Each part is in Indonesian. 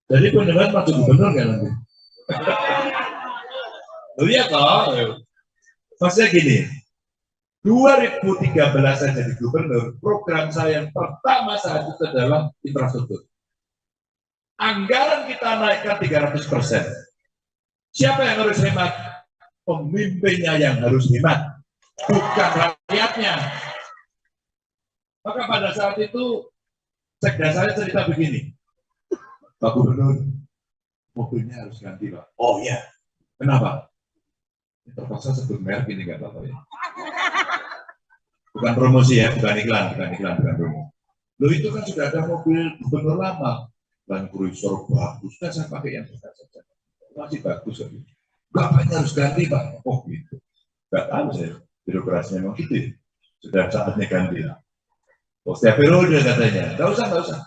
Jadi pendengar maju gubernur kan nanti. Lihat toh, maksudnya gini, 2013 saya jadi gubernur, program saya yang pertama saat itu adalah infrastruktur. Anggaran kita naikkan 300%. Siapa yang harus hemat? Pemimpinnya yang harus hemat, bukan rakyatnya. Maka pada saat itu, sekda saya cerita begini, Pak Gubernur, mobilnya harus ganti, Pak. Oh iya, kenapa? Terpaksa sebut merek ini nggak apa-apa ya. Bukan promosi ya, bukan iklan, bukan promosi. Loh itu kan sudah ada mobil gubernur lama, Land Cruiser bagus, kan saya pakai yang besar saja, masih bagus ya. Bapaknya harus ganti Pak. Oh gitu, nggak tahu saya, birokrasinya memang gitu ya. Sudah saatnya ganti. Oh setiap periode katanya, nggak usah.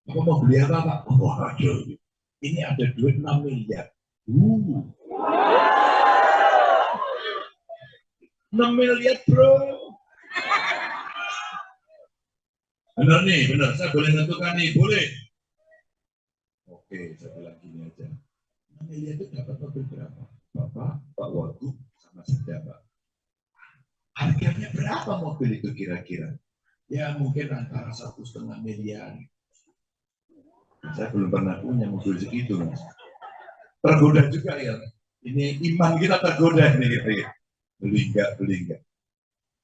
Apa mau beli apa Pak? Oh aduh, ini ada duit 6 miliar. 6 miliar bro. Benar nih, benar. Saya boleh menentukan nih, boleh. Oke, saya bilang gini aja. 6 miliar itu dapat mobil berapa? Bapak, Pak Wagub, sama saya Pak. Harganya berapa mobil itu kira-kira? Ya mungkin antara 1,5 miliar. Saya belum pernah punya mobil segitu, Mas. Tergoda juga ya. Ini iman kita tergoda nih kira-kira. Beli enggak.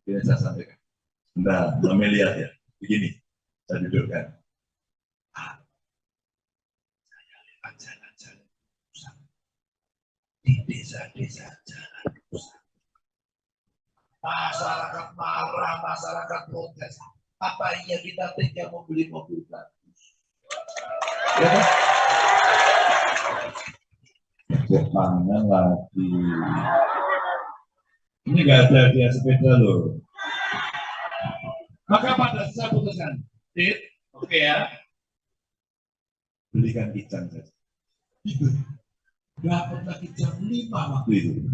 Ini saya sampaikan. Nah, 6 miliar ya. Begini, saya dudukkan. Saya lewat jalan-jalan pusat. Di desa-desa jalan pusat. Masyarakat marah, masyarakat protes. Apa iya kita tega membeli mobil bagus? Ya kan? Mana lagi? Ini nggak ada dia sepeda loh. Maka pada saya putuskan, oke ya, belikan kijang saja. Dapatlah kijang 5 waktu itu.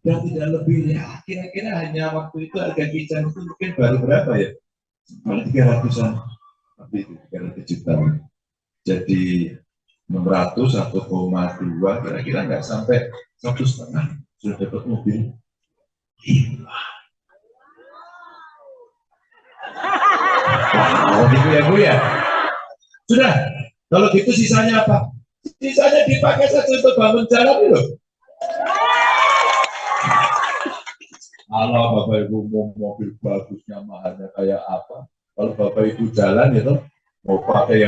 Dan tidak lebih ya, kira-kira hanya waktu itu harga kijang itu mungkin baru berapa ya? Paling 300-an, tapi itu 300 juta. Jadi 600 1,2 kira-kira nggak sampai 1,5 sudah dapat mobil. Wow, gitu ya Bu ya. Sudah, kalau gitu sisanya apa? Sisanya dipakai saja untuk bangun jalan itu. Kalau Bapak Ibu mau mobil bagusnya mahalnya kayak apa? Kalau Bapak Ibu jalan itu mau pakai yang